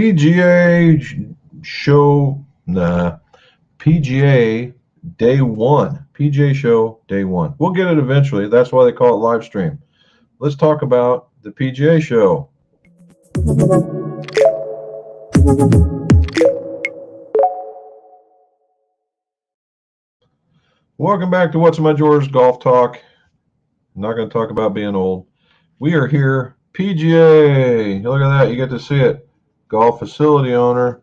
PGA show, PGA day one. PGA show day one. We'll get it eventually. That's why they call it live stream. Let's talk about the PGA show. Welcome back to What's in My Drawers Golf Talk. I'm not going to talk about being old. We are here, PGA. Look at that. You get to see it. Golf facility owner,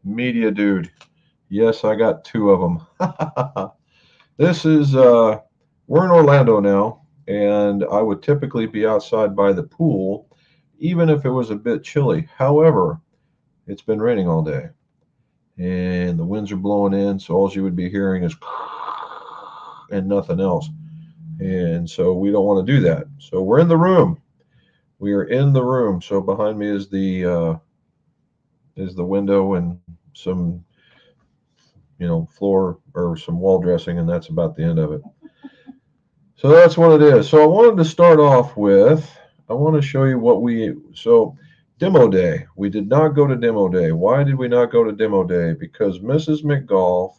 media dude. Yes, I got two of them. This is, we're in Orlando now, and I would typically be outside by the pool, even if it was a bit chilly. However, it's been raining all day, and the winds are blowing in, so all you would be hearing is and nothing else. And so we don't want to do that. So we're in the room. We are in the room. So behind me is the window and some, floor or some wall dressing, and that's about the end of it. So that's what it is. So I wanted to start off with, I want to show you demo day. We did not go to demo day. Why did we not go to demo day? Because Mrs. McGolf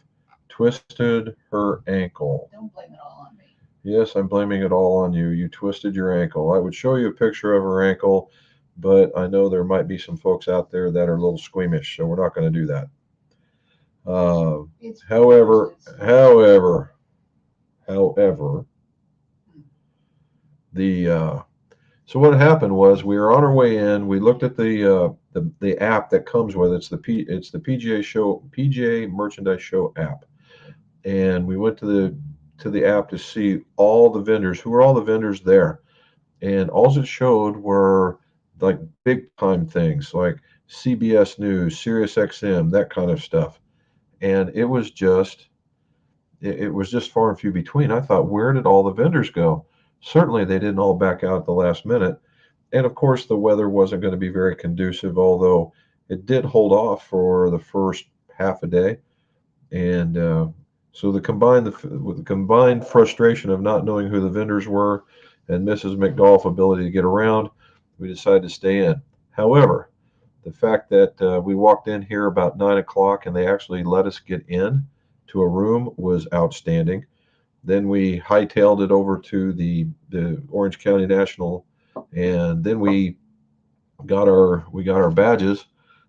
twisted her ankle. Don't blame it all on me. Yes, I'm blaming it all on you. You twisted your ankle. I would show you a picture of her ankle, but I know there might be some folks out there that are a little squeamish, so we're not going to do that. However, so what happened was we were on our way in. We looked at the app that comes with it. It's the PGA Merchandise Show app, and we went to the app to see all the vendors. Who were all the vendors there? And all it showed were like big time things like CBS News, Sirius XM, that kind of stuff. And it was just far and few between. I thought, where did all the vendors go? Certainly they didn't all back out at the last minute. And of course the weather wasn't going to be very conducive, although it did hold off for the first half a day. And so the combined frustration of not knowing who the vendors were and Mrs. McGolf's ability to get around, we decided to stay in. However, the fact that we walked in here about 9 o'clock and they actually let us get in to a room was outstanding. Then we hightailed it over to the Orange County National, and then we got our badges.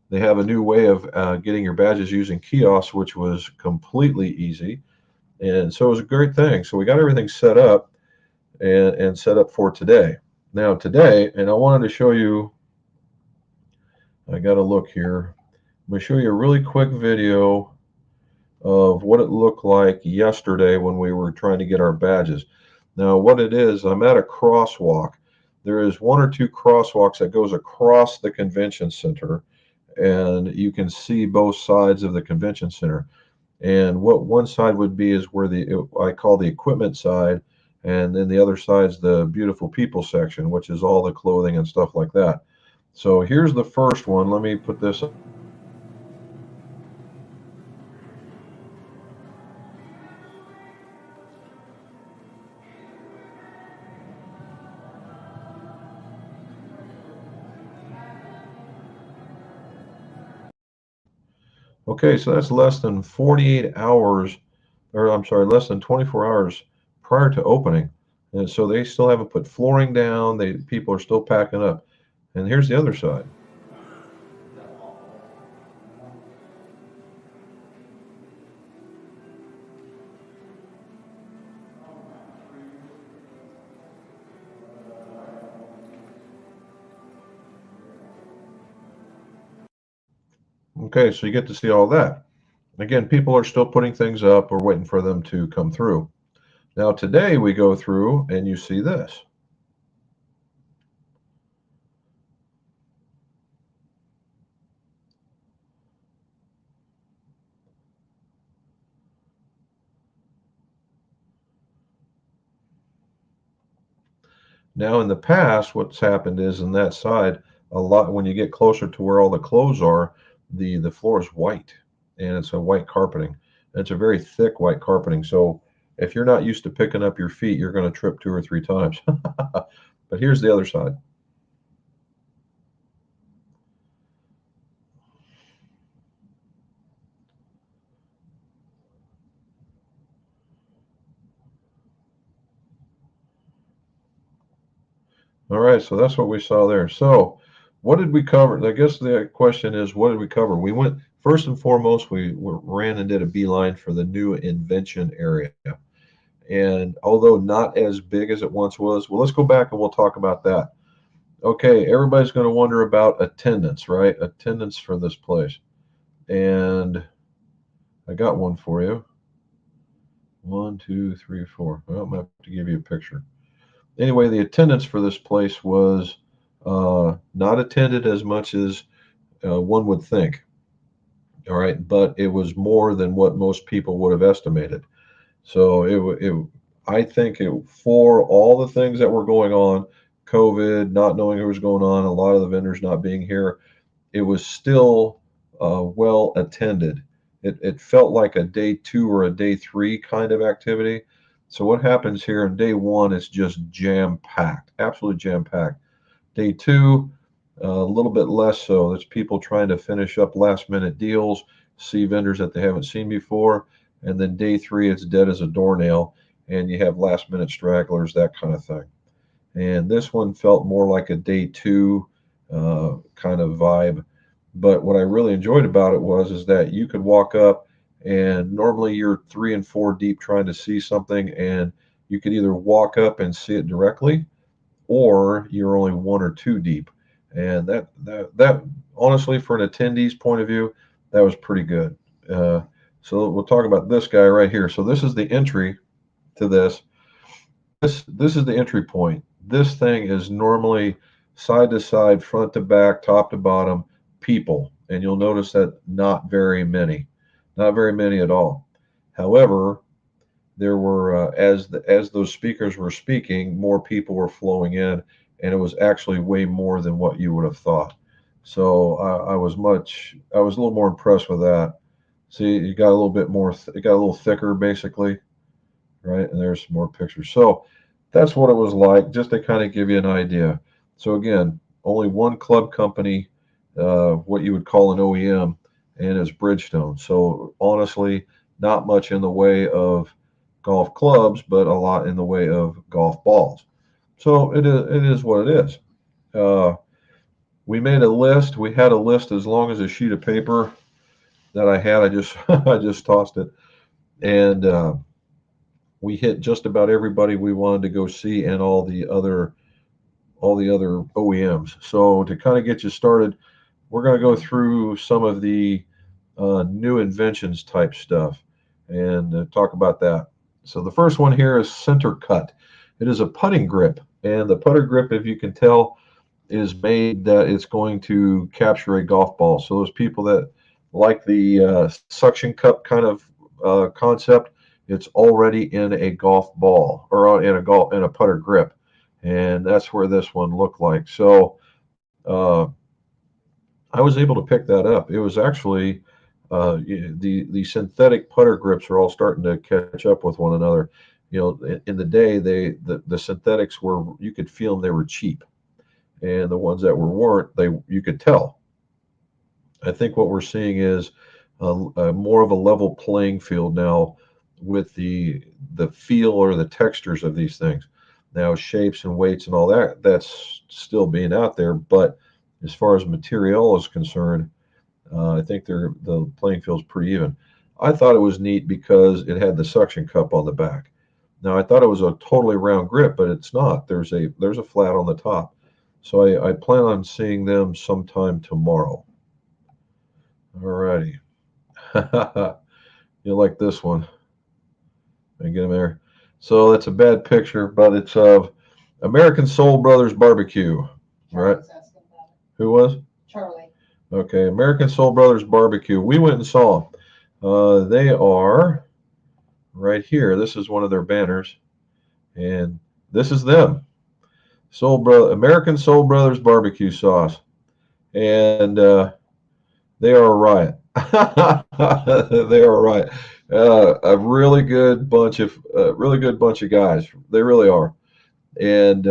They have a new way of getting your badges using kiosks, which was completely easy. And so it was a great thing. So we got everything set up and set up for today. Now today, and I wanted to show you, I got to look here. I'm going to show you a really quick video of what it looked like yesterday when we were trying to get our badges. Now what it is, I'm at a crosswalk. There is one or two crosswalks that goes across the convention center, and you can see both sides of the convention center. And what one side would be is where I call the equipment side, and then the other side's the beautiful people section, which is all the clothing and stuff like that. So here's the first one. Let me put this up. Okay, so that's less than 48 hours, or I'm sorry, less than 24 hours prior to opening. And so they still haven't put flooring down. People are still packing up. And here's the other side. Okay, so you get to see all that. Again, people are still putting things up. We're waiting for them to come through. Now today we go through and you see this. Now in the past, what's happened is in that side, a lot when you get closer to where all the clothes are, the floor is white, and it's a white carpeting. It's a very thick white carpeting. So if you're not used to picking up your feet, you're going to trip 2 or 3 times. But here's the other side. All right, so that's what we saw there. So what did we cover? I guess the question is, what did we cover? We went, first and foremost, we ran and did a beeline for the new invention area. And although not as big as it once was, well, let's go back and we'll talk about that. Okay, everybody's going to wonder about attendance, right? Attendance for this place. And I got one for you. 1, 2, 3, 4. Well, I'm going to have to give you a picture. Anyway, the attendance for this place was not attended as much as one would think. All right, but it was more than what most people would have estimated. So I think for all the things that were going on, COVID, not knowing what was going on, a lot of the vendors not being here, it was still well attended. It felt like a day 2 or a day 3 kind of activity. So what happens here in day 1 is just jam packed, absolutely jam packed. Day 2, a little bit less so. There's people trying to finish up last minute deals, see vendors that they haven't seen before. And then day 3, it's dead as a doornail, and you have last minute stragglers, that kind of thing. And this one felt more like a day 2 kind of vibe. But what I really enjoyed about it was is that you could walk up, and normally you're 3 and 4 deep trying to see something, and you could either walk up and see it directly, or you're only 1 or 2 deep. And that honestly, for an attendee's point of view, that was pretty good. So we'll talk about this guy right here. So this is the entry to this. This is the entry point. This thing is normally side to side, front to back, top to bottom, people. And you'll notice that not very many at all. However, there were as those speakers were speaking, more people were flowing in, and it was actually way more than what you would have thought. So I was a little more impressed with that. See, you got a little bit more, it got a little thicker basically, right? And there's some more pictures. So that's what it was like, just to kind of give you an idea. So again, only one club company, what you would call an OEM, and it's Bridgestone. So honestly, not much in the way of golf clubs, but a lot in the way of golf balls. So it is what it is. Uh, we made a list. We had a list as long as a sheet of paper that I had. I just I just tossed it, and we hit just about everybody we wanted to go see, and all the other OEMs. So to kind of get you started, we're going to go through some of the new inventions type stuff and talk about that. So the first one here is Center Cut. It is a putting grip, and the putter grip, if you can tell, is made that it's going to capture a golf ball. So those people that like the suction cup kind of concept, it's already in a golf ball or in a putter grip, and that's where this one looked like. So I was able to pick that up. It was actually the synthetic putter grips are all starting to catch up with one another. You know, in the day, the synthetics were, you could feel them, they were cheap, and the ones that weren't, you could tell. I think what we're seeing is more of a level playing field now with the feel or the textures of these things. Now shapes and weights and all that, that's still being out there, but as far as material is concerned, I think the playing field is pretty even. I thought it was neat because it had the suction cup on the back. Now I thought it was a totally round grip, but it's not. There's a flat on the top. So I plan on seeing them sometime tomorrow. Alrighty. You'll like this one. I get them there. So that's a bad picture, but it's of American Soul Brothers Barbecue. Right? Who was? Charlie. Okay, American Soul Brothers Barbecue. We went and saw them. They are right here. This is one of their banners, and this is them. American Soul Brothers Barbecue Sauce, and they are a riot. They are a riot. A really good bunch of guys. They really are, and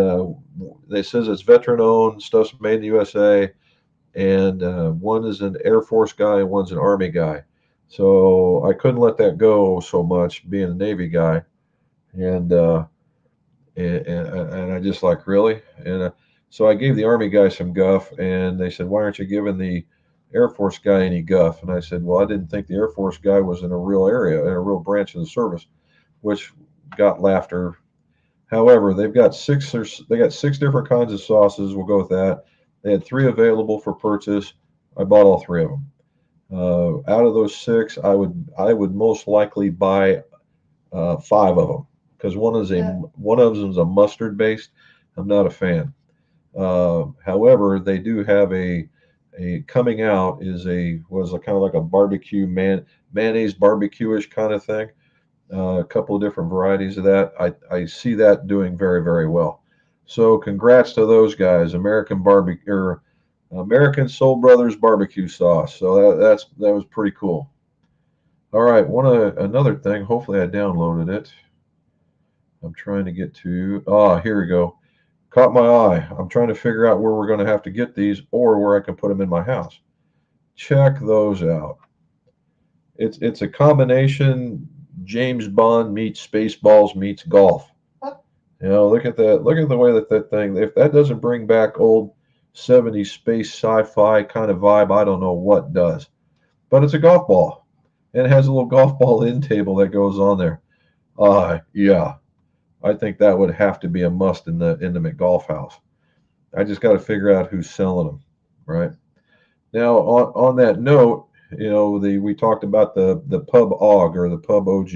they says it's veteran owned, stuff's made in the USA. And one is an Air Force guy and one's an Army guy. So I couldn't let that go so much, being a Navy guy, and I just like, really, and So I gave the Army guy some guff, and they said, "Why aren't you giving the Air Force guy any guff?" And I said, "Well, I didn't think the Air Force guy was in a real area, in a real branch of the service," which got laughter. However, they got six different kinds of sauces. We'll go with that. They had three available for purchase. I bought all three of them. Out of those six, I would most likely buy five of them because one of them is a mustard based. I'm not a fan. However, they do have a coming out is a kind of like a barbecue mayonnaise barbecue-ish kind of thing. A couple of different varieties of that. I see that doing very, very well. So congrats to those guys, American barbecue or American Soul Brothers barbecue sauce. So that was pretty cool. All right, another thing. Hopefully, I downloaded it. I'm trying to get to. Here we go. Caught my eye. I'm trying to figure out where we're going to have to get these, or where I can put them in my house. Check those out. It's a combination. James Bond meets Spaceballs meets golf. Look at that. Look at the way that thing. If that doesn't bring back old '70s space sci-fi kind of vibe, I don't know what does. But it's a golf ball, and it has a little golf ball end table that goes on there. Yeah, I think that would have to be a must in the Intimate Golf House. I just got to figure out who's selling them, right? Now, on that note, we talked about the Pub OG or the Pub OG,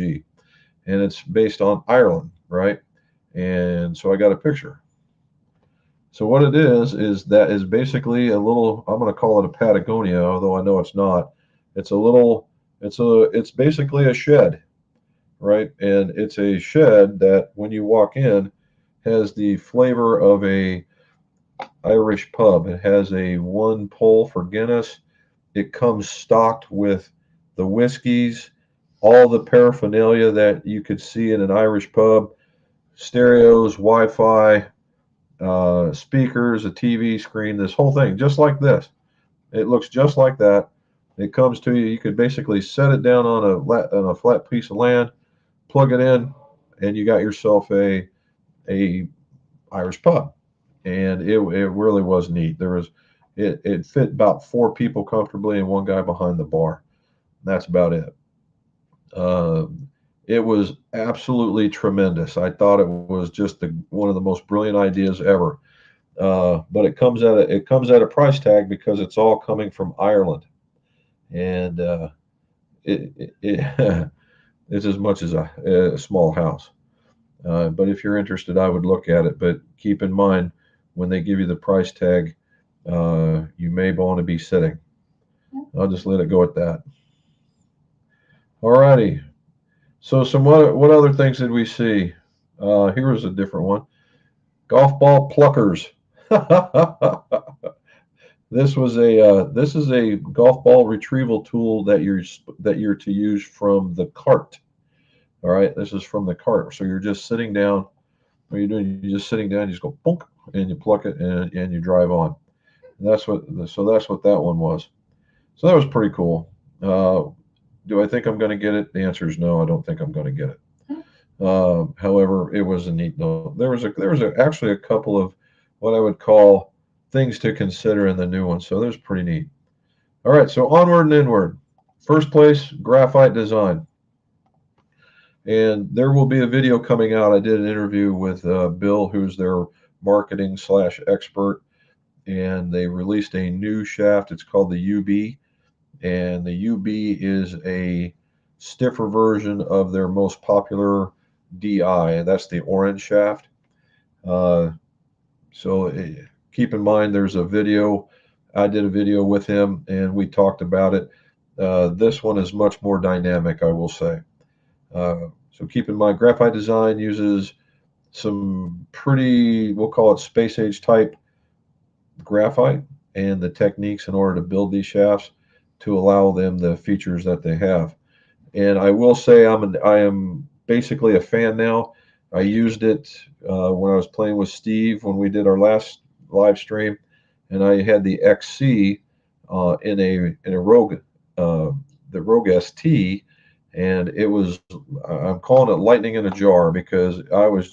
and it's based on Ireland, right? And so I got a picture. So what it is that is basically a little. I'm going to call it a Patagonia, although I know it's not. It's a little. It's basically a shed, right? And it's a shed that when you walk in has the flavor of a Irish pub. It has a one pull for Guinness. It comes stocked with the whiskeys, all the paraphernalia that you could see in an Irish pub, stereos, Wi-Fi, speakers, a TV screen, this whole thing, just like this. It looks just like that. It comes to you. You could basically set it down on a flat piece of land, plug it in, and you got yourself a Irish pub. And it really was neat. It fit about four people comfortably and one guy behind the bar. That's about it. Uh, it was absolutely tremendous. I thought it was just one of the most brilliant ideas ever. But it comes at a price tag because it's all coming from Ireland, and it's as much as a small house. But if you're interested, I would look at it. But keep in mind when they give you the price tag, you may want to be sitting. I'll just let it go at that. Alrighty. So what other things did we see? Here was a different one. Golf ball pluckers. This is a golf ball retrieval tool that you're to use from the cart. All right, this is from the cart. So you're just sitting down. What you're doing? You're just sitting down. You just go bonk, and you pluck it, and you drive on. And that's what that one was. So that was pretty cool. Do I think I'm going to get it? The answer is no. I don't think I'm going to get it. However, it was a neat note. There was actually a couple of what I would call things to consider in the new one. So that was pretty neat. All right, so onward and inward. First place, Graphite Design. And there will be a video coming out. I did an interview with Bill, who's their marketing / expert, and they released a new shaft. It's called the UB, and the UB is a stiffer version of their most popular DI, and that's the orange shaft. So keep in mind, there's a video. I did a video with him, and we talked about it. This one is much more dynamic, I will say. So keep in mind, Graphite Design uses some pretty, we'll call it space age type graphite and the techniques in order to build these shafts to allow them the features that they have. And I will say I am basically a fan now. I used it when I was playing with Steve when we did our last live stream, and I had the XC in a Rogue, the Rogue ST, and I'm calling it lightning in a jar because I was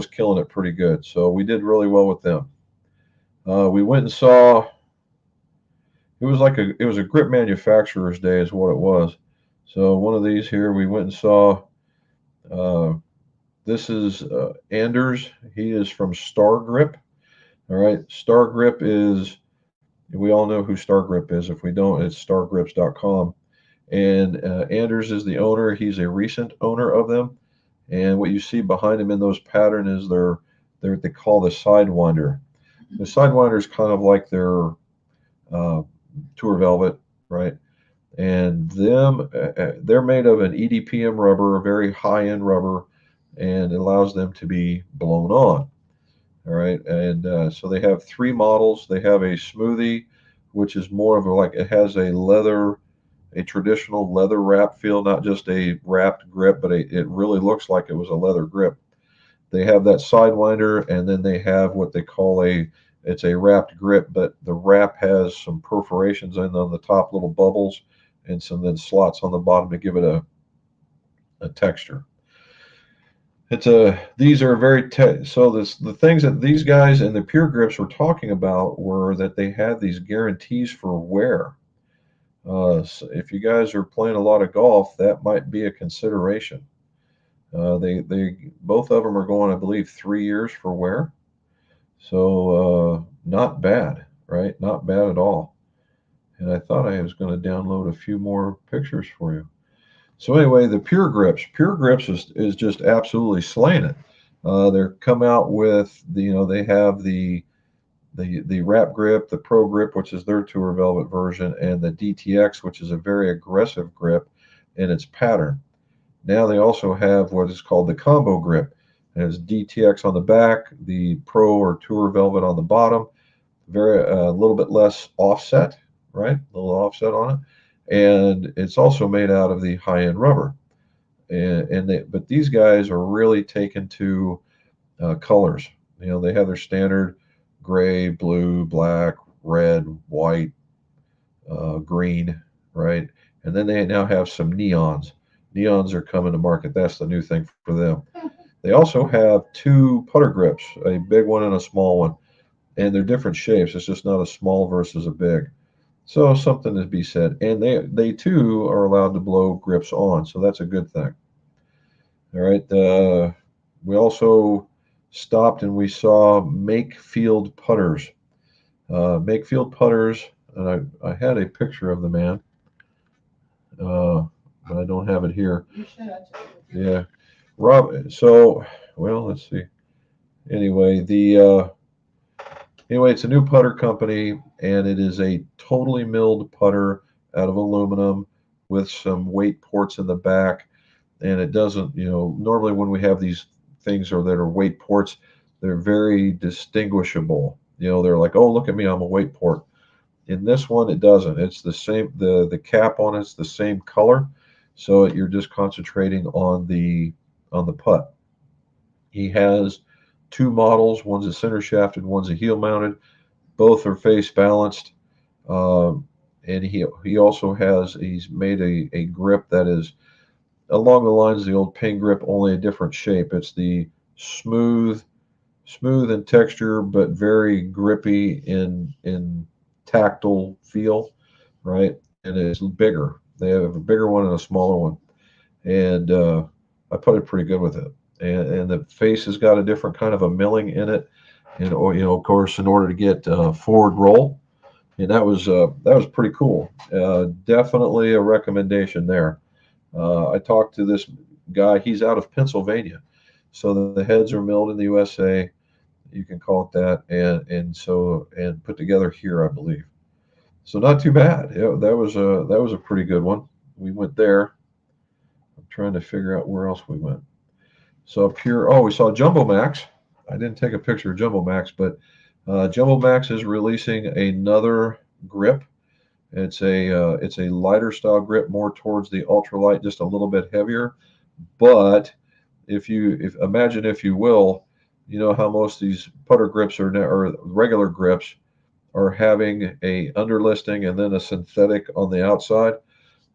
killing it pretty good. So we did really well with them. We went and saw. It was a grip manufacturer's day, is what it was. So one of these here, we went and saw. Uh, this is Anders. He is from Star Grip. All right, Star Grip is. We all know who Star Grip is. If we don't, it's stargrips.com. And Anders is the owner. He's a recent owner of them. And what you see behind him in those pattern is they call the Sidewinder. The Sidewinder is kind of like their Tour Velvet, right? And they're made of an EDPM rubber, a very high-end rubber, and it allows them to be blown on. All right, and so they have three models. They have a smoothie, which is more of a like it has a traditional leather wrap feel, not just a wrapped grip, but it really looks like it was a leather grip. They have that sidewinder, and then they have what they call it's a wrapped grip, but the wrap has some perforations in on the top, little bubbles, and some then slots on the bottom to give it a texture. These are so the things that these guys and the Pure Grips were talking about were that they had these guarantees for wear. So if you guys are playing a lot of golf, that might be a consideration. They both of them are going, I believe, 3 years for wear. So not bad, right? Not bad at all. And I thought I was going to download a few more pictures for you. So anyway, the Pure Grips is just absolutely slaying it. They're come out with they have the wrap grip, the Pro Grip, which is their Tour Velvet version, and the DTX, which is a very aggressive grip in its pattern. Now they also have what is called the Combo Grip. It has DTX on the back, the Pro or Tour Velvet on the bottom, a little bit less offset, right? A little offset on it, and it's also made out of the high-end rubber. But these guys are really taken to colors. They have their standard gray, blue, black, red, white, green, right? And then they now have some neons. Neons are coming to market. That's the new thing for them. They also have two putter grips, a big one and a small one, and they're different shapes. It's just not a small versus a big. So something to be said. And they too are allowed to blow grips on, so that's a good thing. All right. We also stopped and we saw Makefield putters. Makefield putters, and I had a picture of the man, but I don't have it here. You should. Yeah, Rob. So, well, let's see. Anyway, it's a new putter company, and it is a totally milled putter out of aluminum with some weight ports in the back, and it doesn't. Normally when we have these things or that are weight ports, they're very distinguishable. They're like, oh, look at me, I'm a weight port. In this one, it doesn't. It's the same. The cap on it's the same color, so you're just concentrating on the putt. He has two models. One's a center shafted, one's a heel mounted. Both are face balanced, and he also he's made a grip that is along the lines of the old pin grip, only a different shape. It's the smooth in texture, but very grippy in tactile feel, right? And it's bigger. They have a bigger one and a smaller one, and I put it pretty good with it. And the face has got a different kind of a milling in it, and or of course, in order to get forward roll, and that was pretty cool. Definitely a recommendation there. I talked to this guy. He's out of Pennsylvania, so the heads are milled in the USA. You can call it that, and put together here, I believe. So not too bad. Yeah, that was a pretty good one. We went there. I'm trying to figure out where else we went. So up here, oh, we saw Jumbo Max. I didn't take a picture of Jumbo Max, but Jumbo Max is releasing another grip. It's a lighter style grip, more towards the ultralight, just a little bit heavier. But if imagine if you will, you know how most of these putter grips or regular grips are having a underlisting and then a synthetic on the outside.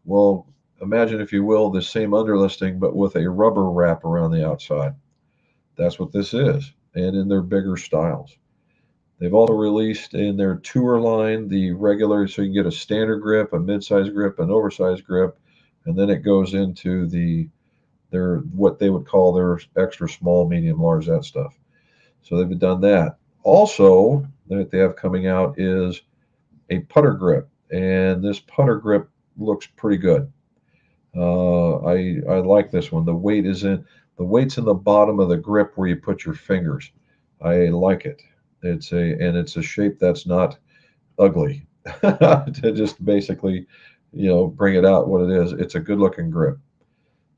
Well, imagine if you will the same underlisting but with a rubber wrap around the outside. That's what this is, and in their bigger styles. They've also released in their tour line the regular, so you can get a standard grip, a mid-size grip, an oversized grip, and then it goes into their what they would call their extra small, medium, large, that stuff. So they've done that. Also, that they have coming out is a putter grip, and this putter grip looks pretty good. I like this one. The weight's in the bottom of the grip where you put your fingers. I like it. It's a shape that's not ugly. To just basically, bring it out what it is. It's a good looking grip.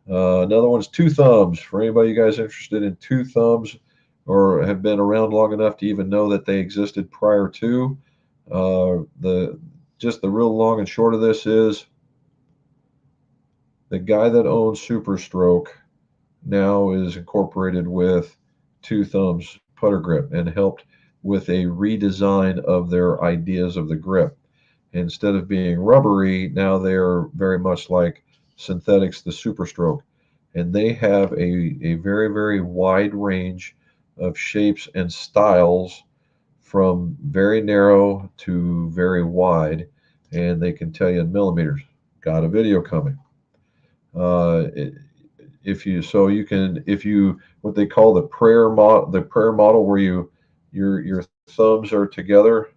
Another one's two thumbs. For anybody you guys interested in two thumbs or have been around long enough to even know that they existed prior to, the just the real long and short of this is the guy that owns Super Stroke now is incorporated with Two Thumbs putter grip and helped with a redesign of their ideas of the grip. Instead of being rubbery, now they're very much like synthetics, the Super Stroke. And they have a very, very wide range of shapes and styles from very narrow to very wide. And they can tell you in millimeters. Got a video coming. If you what they call the prayer model where your thumbs are together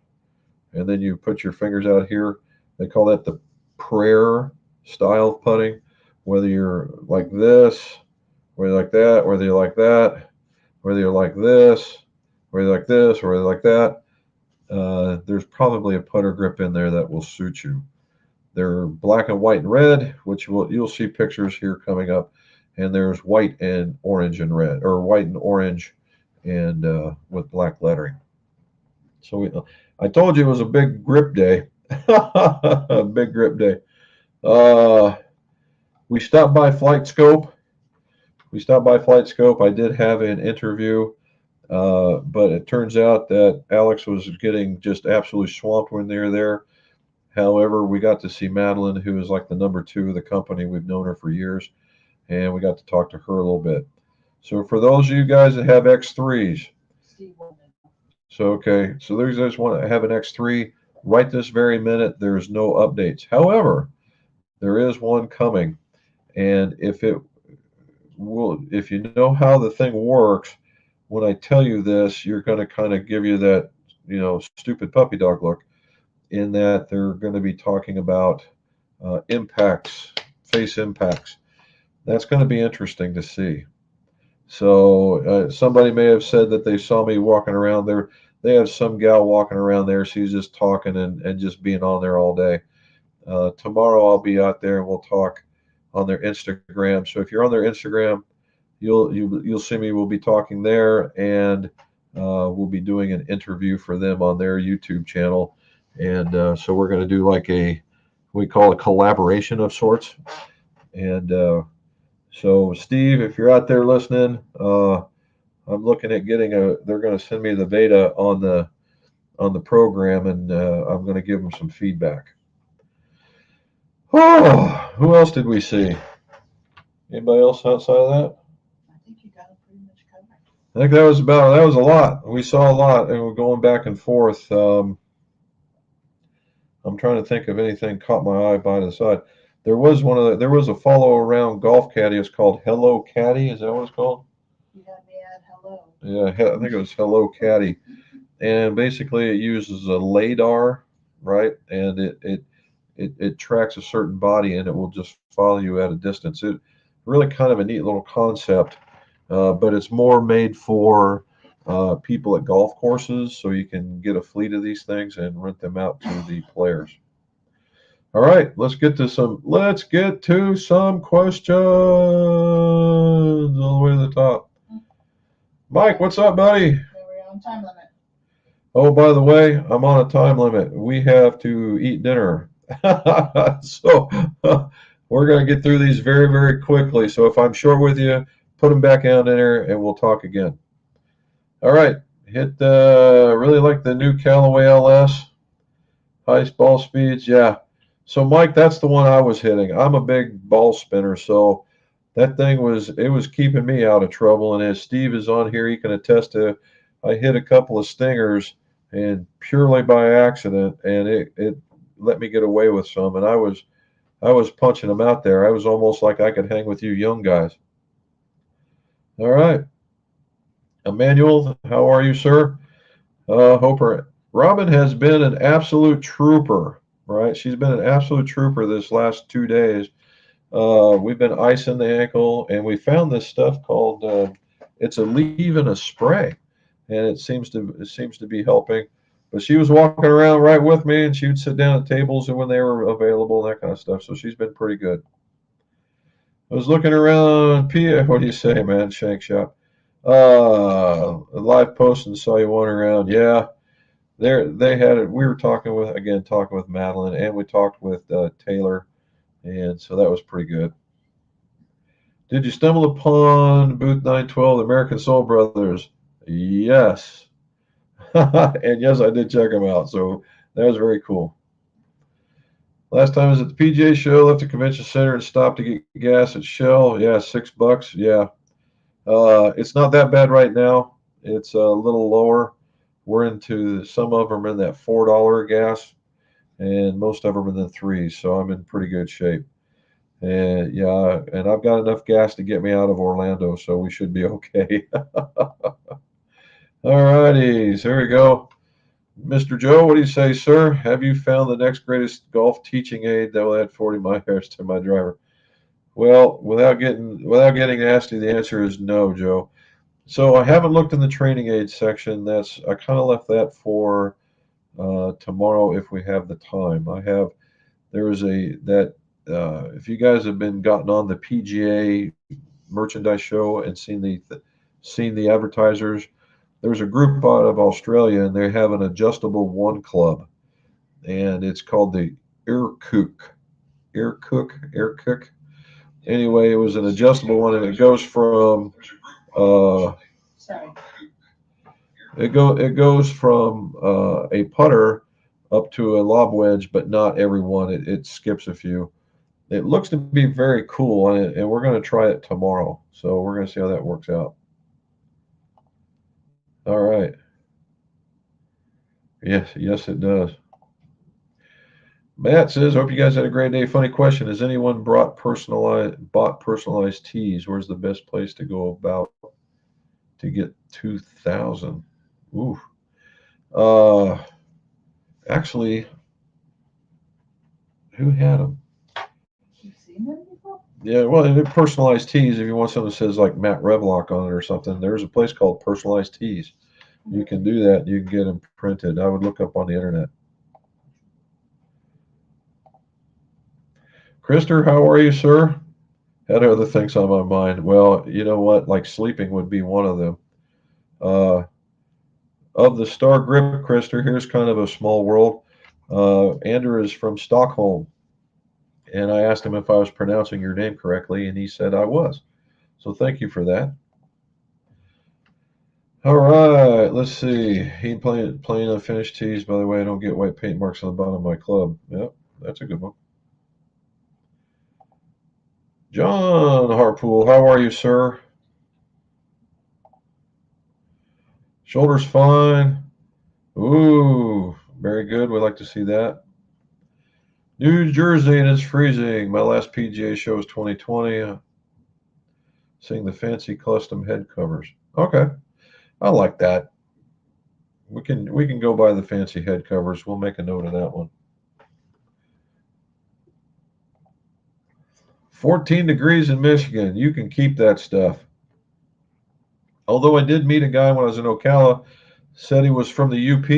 and then you put your fingers out here, they call that the prayer style of putting. Whether you're like this, whether you're like that, whether you're like that, whether you're like this, whether you're like this, or whether you're like that, there's probably a putter grip in there that will suit you. They're black and white and red, which you'll see pictures here coming up. And there's white and orange and red, or white and orange, and with black lettering. So I told you it was a big grip day, a big grip day. We stopped by Flight Scope. I did have an interview, but it turns out that Alex was getting just absolutely swamped when they were there. However, we got to see Madeline, who is like the number 2 of the company. We've known her for years, and we got to talk to her a little bit. So for those of you guys that have X3s, so those guys want to have an X3, right this very minute, there's no updates. However, there is one coming, and if you know how the thing works, when I tell you this, you're going to kind of give you that, stupid puppy dog look, in that they're going to be talking about face impacts. That's going to be interesting to see. So somebody may have said that they saw me walking around there. They have some gal walking around there. She's just talking and just being on there all day. Tomorrow I'll be out there and we'll talk on their Instagram. So if you're on their Instagram, you'll see me. We'll be talking there, and we'll be doing an interview for them on their YouTube channel. And so we're going to do like we call a collaboration of sorts. And so Steve, if you're out there listening, I'm looking at they're going to send me the beta on the program, and I'm going to give them some feedback. Oh, who else did we see? Anybody else outside of that? I think you got it pretty much covered. I think that was a lot. We saw a lot, and we're going back and forth. I'm trying to think of anything caught my eye by the side. There was a follow around golf caddy. It's called Hello Caddy. Is that what it's called? You had me at hello. Yeah, I think it was Hello Caddy. And basically it uses a LiDAR, right? And it tracks a certain body, and it will just follow you at a distance. It really kind of a neat little concept, but it's more made for people at golf courses, so you can get a fleet of these things and rent them out to the players. All right, let's get to some questions all the way to the top. Mike, what's up, buddy? We're on time limit. Oh, by the way, I'm on a time limit. We have to eat dinner. So we're going to get through these very, very quickly. So if I'm short with you, put them back out in there and we'll talk again. All right. Really like the new Callaway LS. Highest ball speeds. Yeah. So Mike, that's the one I was hitting. I'm a big ball spinner. So that thing was keeping me out of trouble. And as Steve is on here, he can attest to, I hit a couple of stingers and purely by accident, and it let me get away with some, and I was punching them out there. I was almost like I could hang with you young guys. All right, Emmanuel, how are you, sir? Hoper, Robin has been an absolute trooper, right? She's been an absolute trooper this last 2 days. We've been icing the ankle, and we found this stuff called it's a leave in a spray, and it seems to be helping. But she was walking around right with me, and she would sit down at tables and when they were available and that kind of stuff. So she's been pretty good. I was looking around. What do you say, man? Shank Shop. A live post and saw you wandering around. Yeah, they had it. We were talking with Madeline, and we talked with Taylor, and so that was pretty good. Did you stumble upon Booth 912, the American Soul Brothers? Yes. And yes, I did check them out. So that was very cool. Last time I was at the PGA show, left the convention center and stopped to get gas at Shell. Yeah, $6. Yeah. It's not that bad right now. It's a little lower. We're into some of them in that $4 gas, and most of them in the threes. So I'm in pretty good shape. And yeah, and I've got enough gas to get me out of Orlando, so we should be okay. All righty, here we go. Mr. Joe, what do you say, sir? Have you found the next greatest golf teaching aid that will add 40 miles to my driver? Well, without getting nasty, the answer is no, Joe. So I haven't looked in the training aid section. I kind of left that for tomorrow if we have the time. There is a that if you guys have been gotten on the PGA merchandise show and seen the advertisers, there's a group out of Australia and they have an adjustable one club, and it's called the Irkuk. Anyway, it was an adjustable one, and it goes from uh, Sorry. a putter up to a lob wedge, but not every one. It skips a few. It looks to be very cool, and we're going to try it tomorrow. So we're going to see how that works out. All right. Yes, it does. Matt says, "Hope you guys had a great day." Funny question: Has anyone bought personalized tees? Where's the best place to go about to get 2,000? Ooh. Uh, Actually, who had them? You've seen them before? Yeah, well, and personalized tees. If you want something that says like Matt Revlock on it or something, there's a place called Personalized Tees. You can do that. You can get them printed. I would look up on the internet. Krister, how are you, sir? Had other things on my mind. Well, you know what? Like sleeping would be one of them. Uh, of the Star Grip, Krister, here's kind of a small world. Andrew is from Stockholm, and I asked him if I was pronouncing your name correctly, and he said I was. So thank you for that. All right, let's see. He playing unfinished tees. By the way, I don't get white paint marks on the bottom of my club. Yep, that's a good one. John Harpool, how are you, sir? Shoulders fine. Ooh, very good. We'd like to see that. New Jersey, and it's freezing. My last PGA show was 2020. Seeing the fancy custom head covers. Okay, I like that. We can go by the fancy head covers. We'll make a note of that one. 14 degrees in Michigan. You can keep that stuff. Although I did meet a guy when I was in Ocala, said he was from the UP,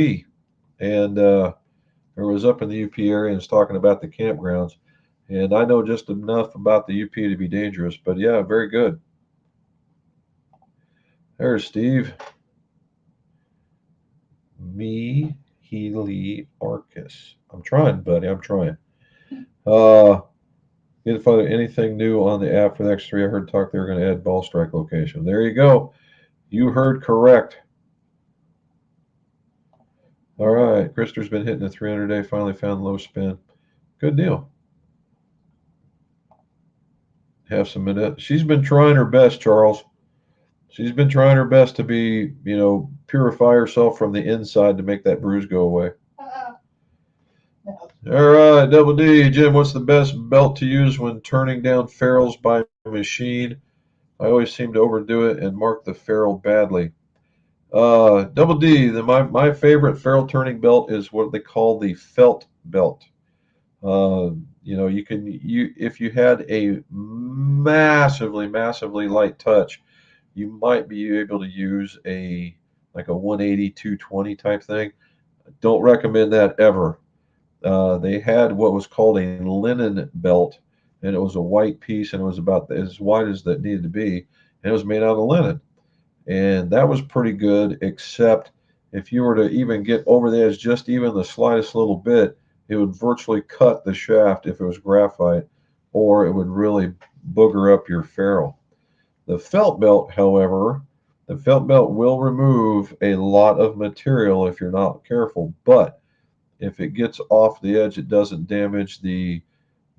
and or was up in the UP area and was talking about the campgrounds. And I know just enough about the UP to be dangerous, but yeah, very good. There's Steve. Me, Healy, Arcus. I'm trying, buddy. I'm trying. Didn't find anything new on the app for the X3. I heard talk they were going to add ball strike location. There you go. You heard correct. All right. Krister's been hitting a 300 day. Finally found low spin. Good deal. Have some minute. She's been trying her best, Charles. She's been trying her best to be, purify herself from the inside to make that bruise go away. No. All right, Double D. Jim, what's the best belt to use when turning down ferrules by machine? I always seem to overdo it and mark the ferrule badly. Double D, my favorite ferrule turning belt is what they call the felt belt. If you had a massively light touch, you might be able to use like a 180, 220 type thing. Don't recommend that ever. They had what was called a linen belt, and it was a white piece, and it was about as wide as that needed to be, and it was made out of linen. And that was pretty good, except if you were to even get over the edge just even the slightest little bit, it would virtually cut the shaft if it was graphite, or it would really booger up your ferrule. The felt belt, however, the felt belt will remove a lot of material if you're not careful, but if it gets off the edge, it doesn't damage the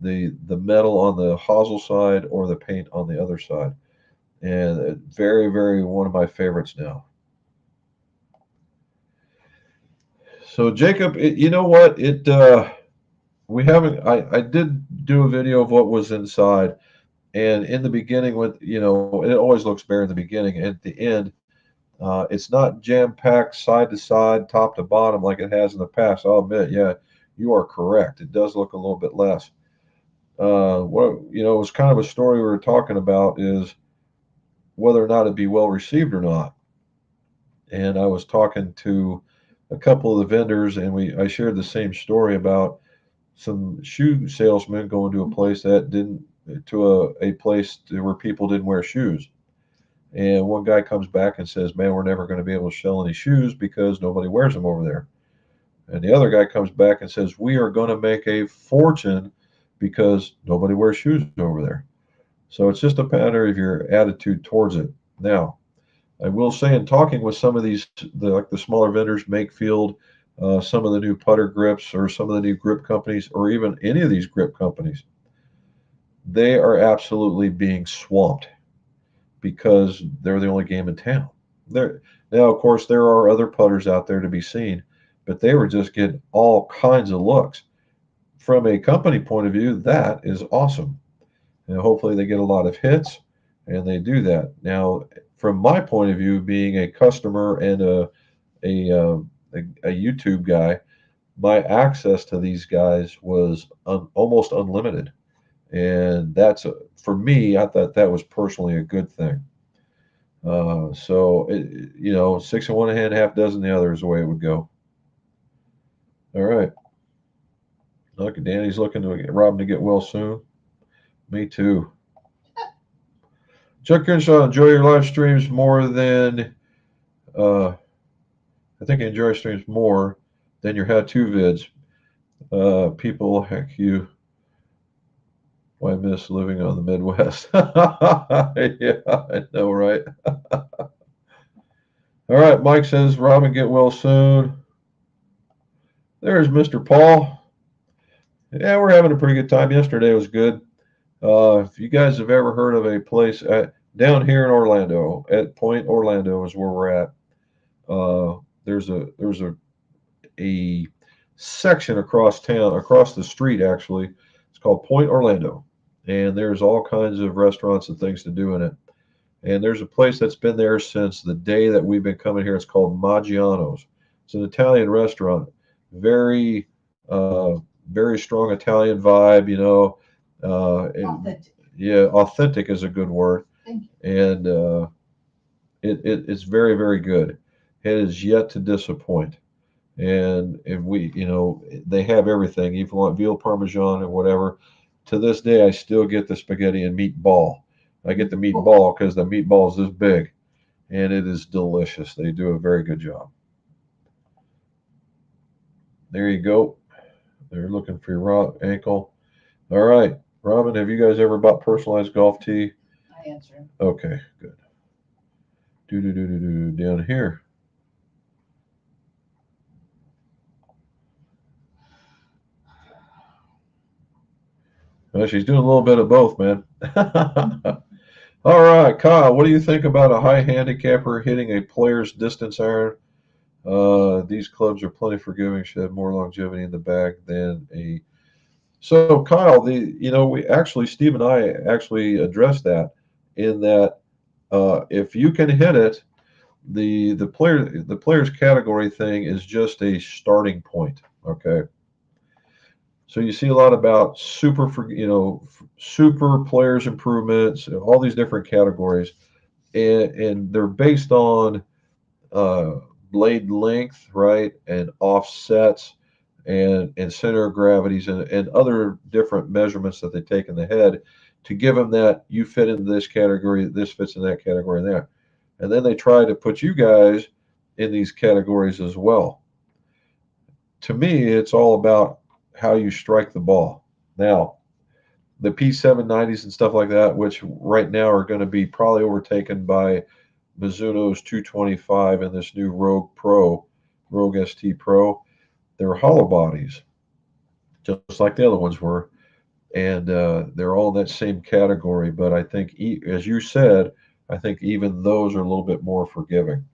metal on the hosel side or the paint on the other side. And very, very one of my favorites now. So Jacob, you know what? We haven't. I did do a video of what was inside, and in the beginning, it always looks bare in the beginning. At the end, it's not jam packed side to side, top to bottom like it has in the past. I'll admit, yeah, you are correct. It does look a little bit less. It was kind of a story we were talking about is whether or not it'd be well received or not. And I was talking to a couple of the vendors, and I shared the same story about some shoe salesmen going to a place that didn't to a place where people didn't wear shoes. And one guy comes back and says, "Man, we're never going to be able to sell any shoes because nobody wears them over there." And the other guy comes back and says, "We are going to make a fortune because nobody wears shoes over there." So it's just a matter of your attitude towards it. Now, I will say, in talking with some of the smaller vendors, Makefield, some of the new putter grips, or some of the new grip companies, or even any of these grip companies, they are absolutely being swamped because they're the only game in town. Now, of course, there are other putters out there to be seen, but they were just getting all kinds of looks. From a company point of view, that is awesome. And hopefully they get a lot of hits, and they do that. Now, from my point of view, being a customer and a YouTube guy, my access to these guys was almost unlimited, and for me. I thought that was personally a good thing. Six in one hand, half dozen the other is the way it would go. All right. Look, Danny's looking to get Robin to get well soon. Me too. Chuck Crenshaw, enjoy your live streams more than I think I enjoy streams more than your how-to vids. People, heck you. Why miss living on the Midwest? Yeah, I know, right? All right, Mike says, Robin, get well soon. There's Mr. Paul. Yeah, we're having a pretty good time. Yesterday was good. If you guys have ever heard of a place down here in Orlando, at Point Orlando is where we're at. There's a section across town, across the street actually. It's called Point Orlando, and there's all kinds of restaurants and things to do in it. And there's a place that's been there since the day that we've been coming here. It's called Maggiano's. It's an Italian restaurant, very very strong Italian vibe. Authentic. Yeah, authentic is a good word. Thank you. And it's very, very good. It is yet to disappoint. And if they have everything. If you want veal parmesan or whatever, to this day, I still get the spaghetti and meatball. I get the meatball because the meatball is this big, and it is delicious. They do a very good job. There you go. They're looking for your ankle. All right, Robin, have you guys ever bought personalized golf tee? I answer. Okay, good. Down here. Well, she's doing a little bit of both, man. All right, Kyle, what do you think about a high handicapper hitting a player's distance iron? These clubs are plenty forgiving, should have more longevity in the bag than a. So, Kyle, Steve and I actually addressed that in that if you can hit it, the player's category thing is just a starting point. Okay. So you see a lot about super players improvements, all these different categories, and they're based on uh, blade length, right, and offsets, and center of gravities, and other different measurements that they take in the head to give them that you fit into this category, this fits in that category, and that, and then they try to put you guys in these categories as well. To me, it's all about how you strike the ball. Now, the P790s and stuff like that, which right now are going to be probably overtaken by Mizuno's 225 and this new Rogue ST Pro, they're hollow bodies, just like the other ones were, and they're all in that same category. But I think, as you said, I think even those are a little bit more forgiving.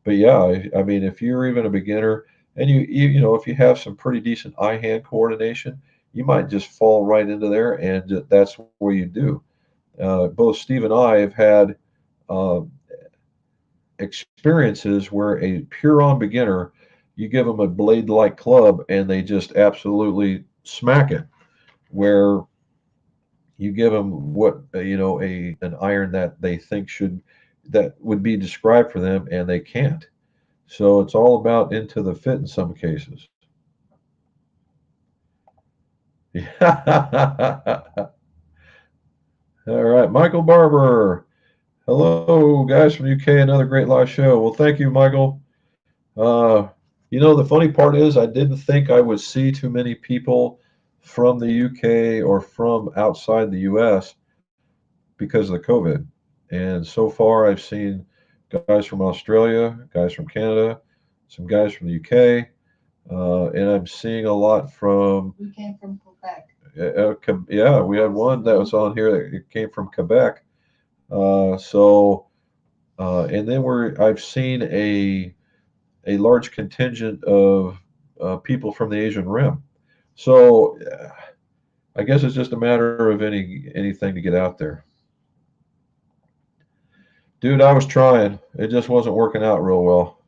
But yeah, I mean, if you're even a beginner and if you have some pretty decent eye-hand coordination, you might just fall right into there, and that's where you do. Both Steve and I have had uh, experiences where a pure-on beginner, you give them a blade-like club and they just absolutely smack it. Where you give them what an iron that they think that would be described for them, and they can't. So it's all about into the fit in some cases. Yeah. All right, Michael Barber. Hello, guys from UK. Another great live show. Well, thank you, Michael. The funny part is, I didn't think I would see too many people from the UK or from outside the US because of the COVID. And so far, I've seen guys from Australia, guys from Canada, some guys from the UK, and I'm seeing a lot from. We came from Quebec. Yeah, we had one that was on here that came from Quebec. And then I've seen a large contingent of people from the Asian Rim. So I guess it's just a matter of anything to get out there. Dude, I was trying. It just wasn't working out real well.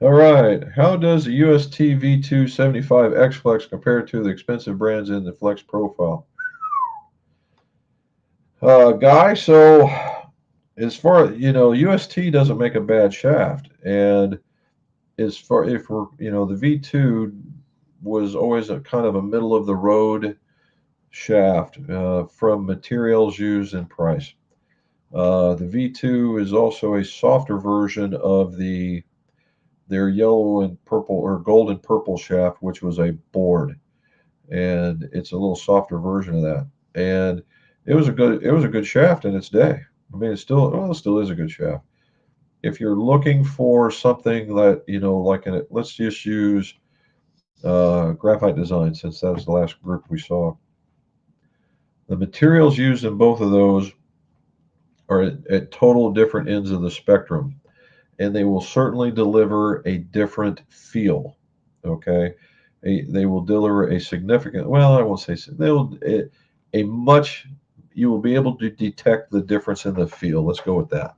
All right. How does the UST V275 X Flex compare to the expensive brands in the Flex profile? Guy, so as far as UST doesn't make a bad shaft, and as far if we're the V2 was always a kind of a middle of the road shaft from materials used and price. The V2 is also a softer version of their yellow and purple or gold and purple shaft, which was a board, and it's a little softer version of that. And it was a good shaft in its day. I mean, it still is a good shaft. If you're looking for something that let's just use Graphite Design, since that was the last group we saw. The materials used in both of those are at total different ends of the spectrum, and they will certainly deliver a different feel. Okay, they will deliver a significant. Well, I won't say they'll a much. You will be able to detect the difference in the feel. Let's go with that,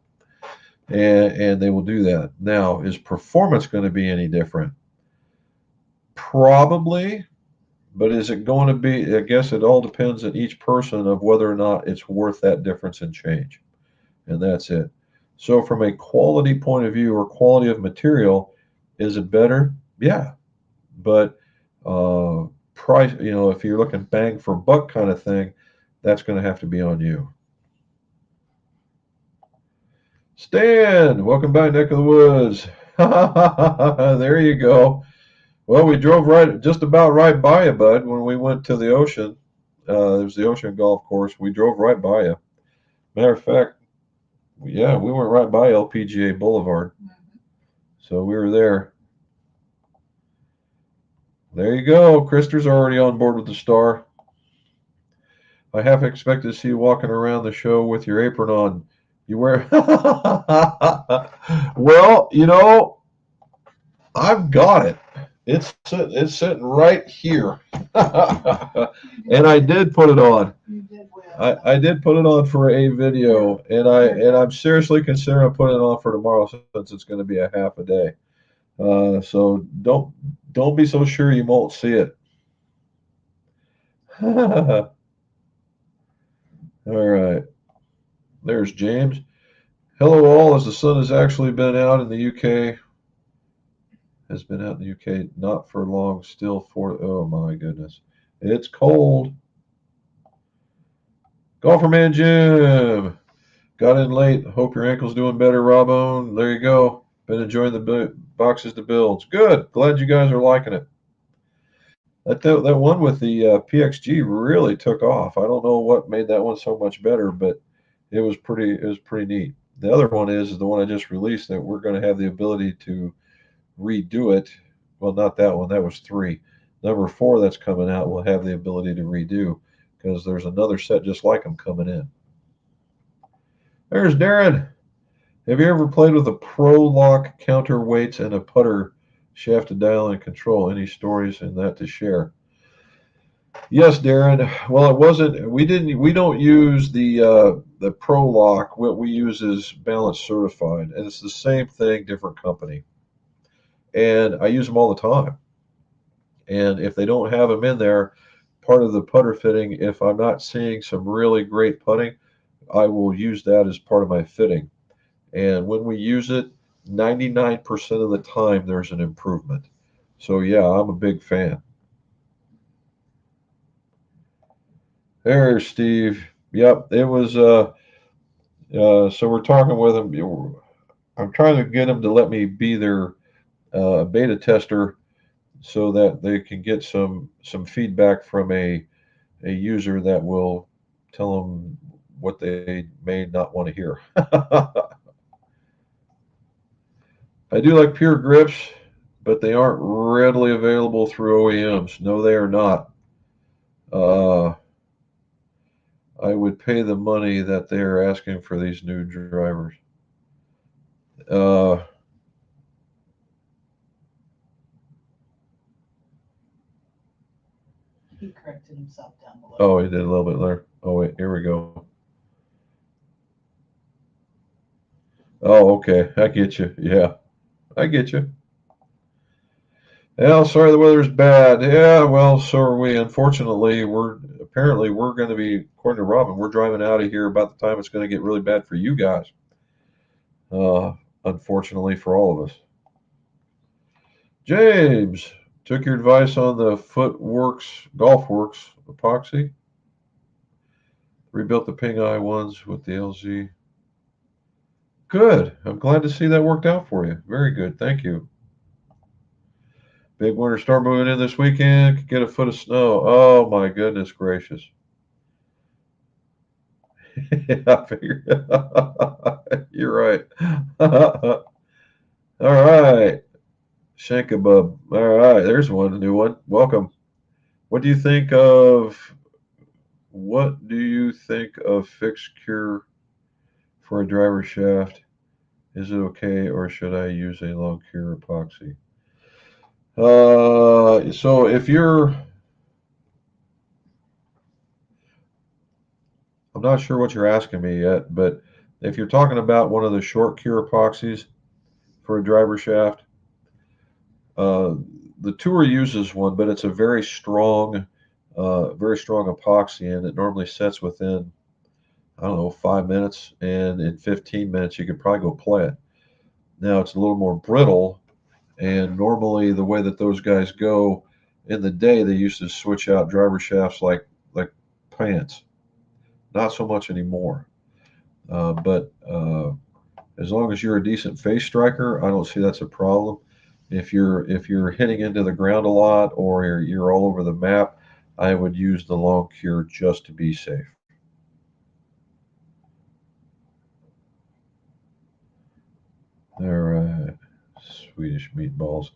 and they will do that. Now, is performance going to be any different? Probably, but is it going to be? I guess it all depends on each person of whether or not it's worth that difference in change, and that's it. So, from a quality point of view or quality of material, is it better? Yeah, but price. If you're looking bang for buck kind of thing, that's going to have to be on you. Stan, welcome back, neck of the woods. There you go. Well, we drove just about right by you, bud, when we went to the ocean. It was the ocean golf course. We drove right by you. Matter of fact, yeah, we went right by LPGA Boulevard. So we were there. There you go. Krister's already on board with the star. I half expected to see you walking around the show with your apron on. You wear. Well, I've got it. It's sitting right here, and I did put it on. You did well. I did put it on for a video, and I'm seriously considering putting it on for tomorrow since it's going to be a half a day. So don't be so sure you won't see it. All right, there's James. Hello all, as the sun has actually been out in the UK. Has been out in the UK, not for long, still for, oh my goodness. It's cold. Golfer Man Jim. Got in late. Hope your ankle's doing better, Robone. There you go. Been enjoying the boxes to builds. Good. Glad you guys are liking it. That one with the PXG really took off. I don't know what made that one so much better, but it was pretty neat. The other one is the one I just released that we're going to have the ability to redo it. Well, not that one. That was 3. Number 4 that's coming out will have the ability to redo because there's another set just like them coming in. There's Darren. Have you ever played with a Pro Lock counterweights and a putter shaft to dial and control? Any stories in that to share? Yes, Darren. Well, it wasn't. We don't use the Pro Lock. What we use is Balance Certified, and it's the same thing, different company. And I use them all the time. And if they don't have them in there, part of the putter fitting, if I'm not seeing some really great putting, I will use that as part of my fitting. And when we use it, 99% of the time there's an improvement. So yeah, I'm a big fan. There's Steve. Yep, it was. So we're talking with them. I'm trying to get them to let me be their beta tester so that they can get some feedback from a user that will tell them what they may not want to hear. I do like pure grips, but they aren't readily available through OEMs. No, they are not. I would pay the money that they are asking for these new drivers. Uh, He corrected himself down below. oh, he did a little bit there. Oh, wait, here we go. Oh, okay. I get you. Yeah, I get you. Yeah, sorry the weather's bad. Yeah, well, so are we. Unfortunately, we're going to be, according to Robin, we're driving out of here about the time it's going to get really bad for you guys. Unfortunately for all of us. James, took your advice on the Golfworks epoxy. Rebuilt the Ping Eye ones with the LZ. Good. I'm glad to see that worked out for you. Very good. Thank you. Big winter storm moving in this weekend. Could get a foot of snow. Oh my goodness gracious. I figured. You're right. All right. Shankabub. All right. There's one, a new one. Welcome. What do you think of fixed cure for a driver shaft? Is it okay, or should I use a long cure epoxy? So if you're, I'm not sure what you're asking me yet, but if you're talking about one of the short cure epoxies for a driver shaft, uh, the Tour uses one, but it's a very strong epoxy, and it normally sets within, I don't know, 5 minutes, and in 15 minutes you could probably go play it. Now it's a little more brittle, and normally the way that those guys go in the day, they used to switch out driver shafts like pants. Not so much anymore. But as long as you're a decent face striker, I don't see that's a problem. If you're hitting into the ground a lot or you're all over the map, I would use the long cure just to be safe. All right, Swedish meatballs.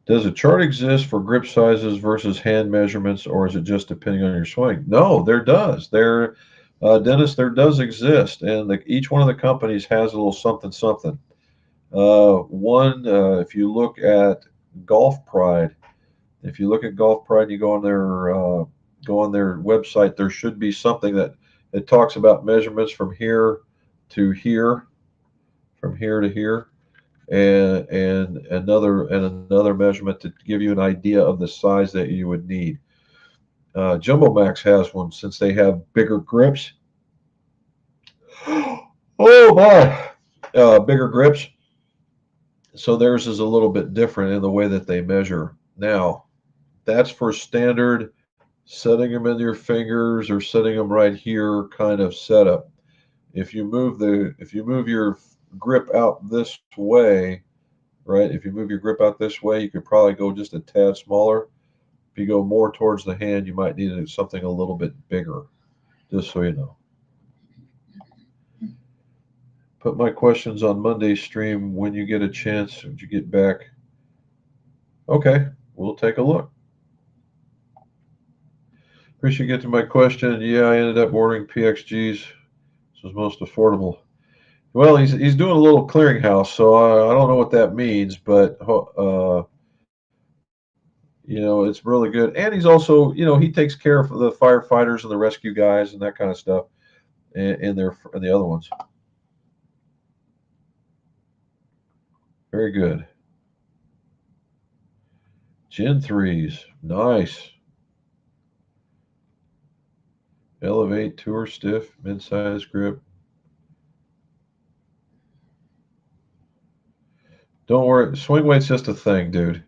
Does a chart exist for grip sizes versus hand measurements, or is it just depending on your swing? No, there does. Dennis, there does exist, and each one of the companies has a little something something. If you look at Golf Pride, if you look at Golf Pride, you go on their website. There should be something that it talks about measurements from here to here, from here to here, and another measurement to give you an idea of the size that you would need. Jumbo Max has one since they have bigger grips. Oh my, bigger grips. So theirs is a little bit different in the way that they measure. Now, that's for standard setting them in your fingers or setting them right here kind of setup. If you move your grip out this way, right? If you move your grip out this way, you could probably go just a tad smaller. If you go more towards the hand, you might need something a little bit bigger, just so you know. Put my questions on Monday's stream when you get a chance. Would you get back? Okay, we'll take a look. Appreciate you getting to my question. Yeah, I ended up ordering PXGs. This was most affordable. Well, he's doing a little clearinghouse, so I don't know what that means, but it's really good. And he's also, he takes care of the firefighters and the rescue guys and that kind of stuff, and the other ones. Very good. Gen 3s, nice. Elevate, tour, stiff, mid-size grip. Don't worry, swing weight's just a thing, dude.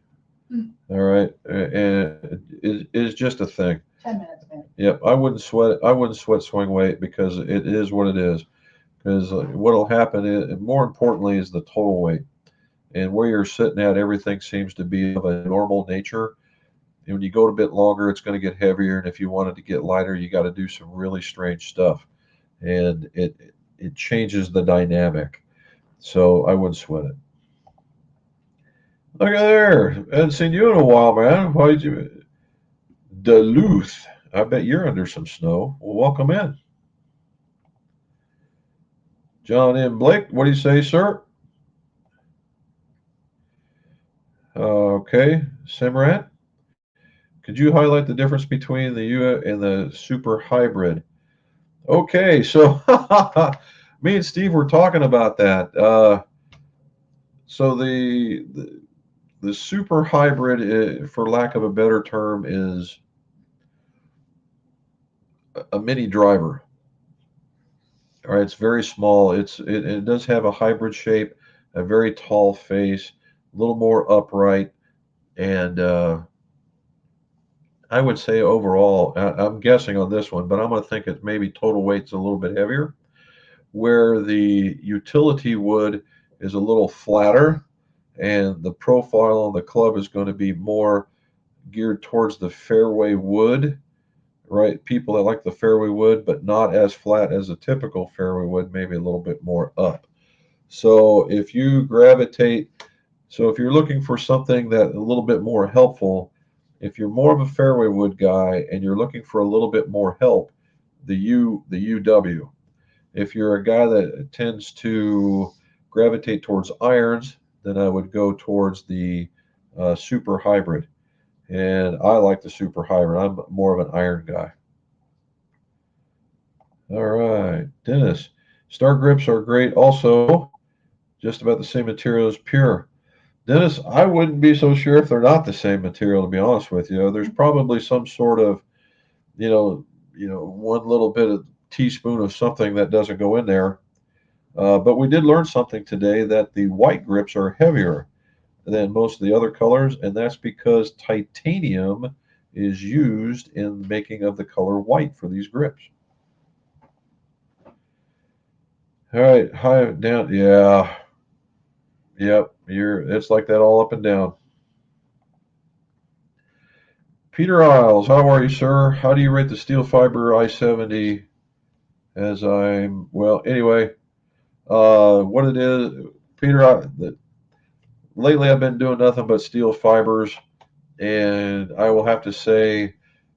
All right, and it's just a thing. 10 minutes, man. Yep, I wouldn't sweat swing weight because it is what it is. Because what'll happen is, more importantly, is the total weight. And where you're sitting at, everything seems to be of a normal nature. And when you go a bit longer, it's going to get heavier. And if you want it to get lighter, you got to do some really strange stuff. And it changes the dynamic. So I wouldn't sweat it. Look at there. I haven't seen you in a while, man. Why did you? Duluth. I bet you're under some snow. Well, welcome in. John M. Blake, what do you say, sir? Okay. Simrat, could you highlight the difference between the U and the Super Hybrid? Okay, so me and Steve were talking about that. So the Super Hybrid, for lack of a better term, is a mini driver. All right, it's very small. It does have a hybrid shape, a very tall face, a little more upright, and I would say overall, I'm guessing on this one, but I'm going to think it maybe total weight's a little bit heavier, where the utility wood is a little flatter, and the profile on the club is going to be more geared towards the fairway wood, right? People that like the fairway wood, but not as flat as a typical fairway wood, maybe a little bit more up. So if you're looking for something that a little bit more helpful, if you're more of a fairway wood guy and you're looking for a little bit more help, the UW. If you're a guy that tends to gravitate towards irons, then I would go towards the Super Hybrid. And I like the Super Hybrid. I'm more of an iron guy. All right, Dennis. Star grips are great. Also, just about the same material as Pure. Dennis, I wouldn't be so sure if they're not the same material, to be honest with you. There's probably some sort of, one little bit of teaspoon of something that doesn't go in there. But we did learn something today, that the white grips are heavier than most of the other colors, and that's because titanium is used in making of the color white for these grips. All right, high down, yeah. Yep, it's like that all up and down. Peter Isles, how are you, sir? How do you rate the steel fiber I-70? Anyway, what it is, Peter, lately I've been doing nothing but steel fibers, and I will have to say,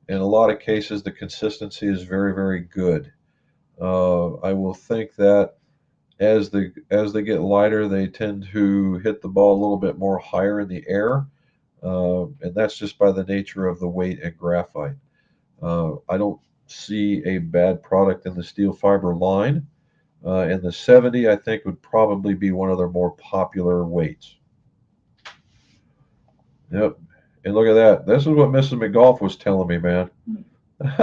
in a lot of cases, the consistency is very, very good. I will think that as they get lighter, they tend to hit the ball a little bit more higher in the air, and that's just by the nature of the weight and graphite. I don't see a bad product in the steel fiber line, and the 70 I think would probably be one of their more popular weights. Yep. And look at that. This is what Mrs. McGolf was telling me, man. What's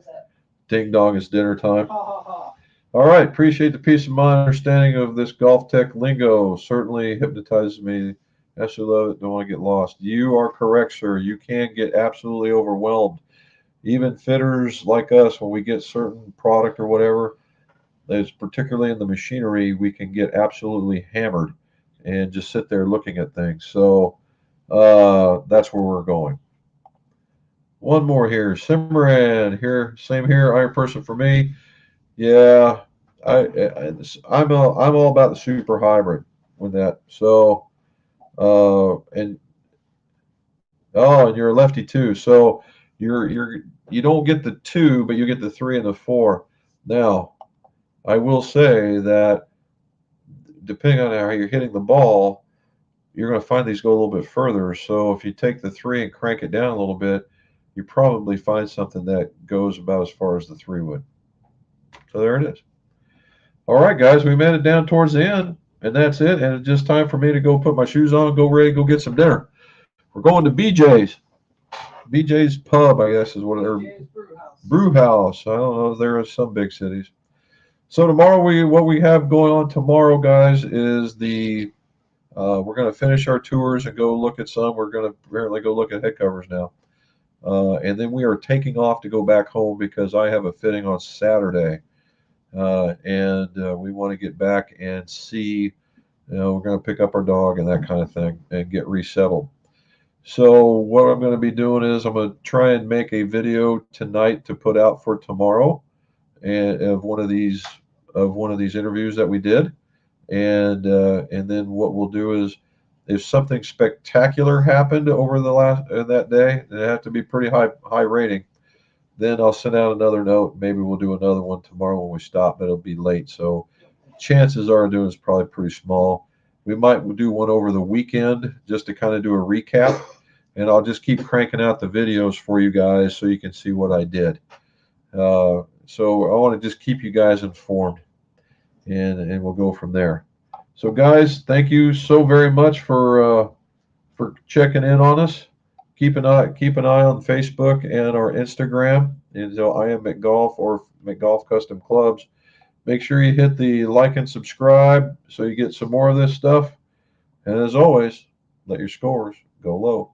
that? Ding dong, it's dinner time. Ha ha ha. All right. Appreciate the peace of mind understanding of this golf tech lingo. Certainly hypnotizes me. Absolutely love it. Don't want to get lost. You are correct, sir. You can get absolutely overwhelmed. Even fitters like us, when we get certain product or whatever, that's particularly in the machinery, we can get absolutely hammered and just sit there looking at things. So that's where we're going. One more here. Simran here. Same here. Iron person for me. Yeah, I'm all about the super hybrid with that. So and oh, and you're a lefty too. So you don't get the two, but you get the three and the four. Now, I will say that depending on how you're hitting the ball, you're going to find these go a little bit further. So if you take the three and crank it down a little bit, you probably find something that goes about as far as the three would. So there it is. All right, guys, we made it down towards the end, and that's it. And it's just time for me to go put my shoes on, go ready, go get some dinner. We're going to BJ's. BJ's Pub, I guess, is what PGA's Brew House. brew house. I don't know. There are some big cities. So tomorrow, what we have going on tomorrow, guys, is we're going to finish our tours and go look at some. We're going to apparently go look at head covers now. And then we are taking off to go back home because I have a fitting on Saturday. And we want to get back and see, we're going to pick up our dog and that kind of thing and get resettled. So what I'm going to be doing is I'm going to try and make a video tonight to put out for tomorrow and of one of these interviews that we did. And then what we'll do is, if something spectacular happened over the last that day, and it have to be pretty high rating, then I'll send out another note. Maybe we'll do another one tomorrow when we stop, but it'll be late. So chances are doing is probably pretty small. We might do one over the weekend just to kind of do a recap, and I'll just keep cranking out the videos for you guys so you can see what I did. So I want to just keep you guys informed, and we'll go from there. So guys, thank you so very much for checking in on us. Keep an eye on Facebook and our Instagram. And so I am McGolf or McGolf Custom Clubs. Make sure you hit the like and subscribe so you get some more of this stuff. And as always, let your scores go low.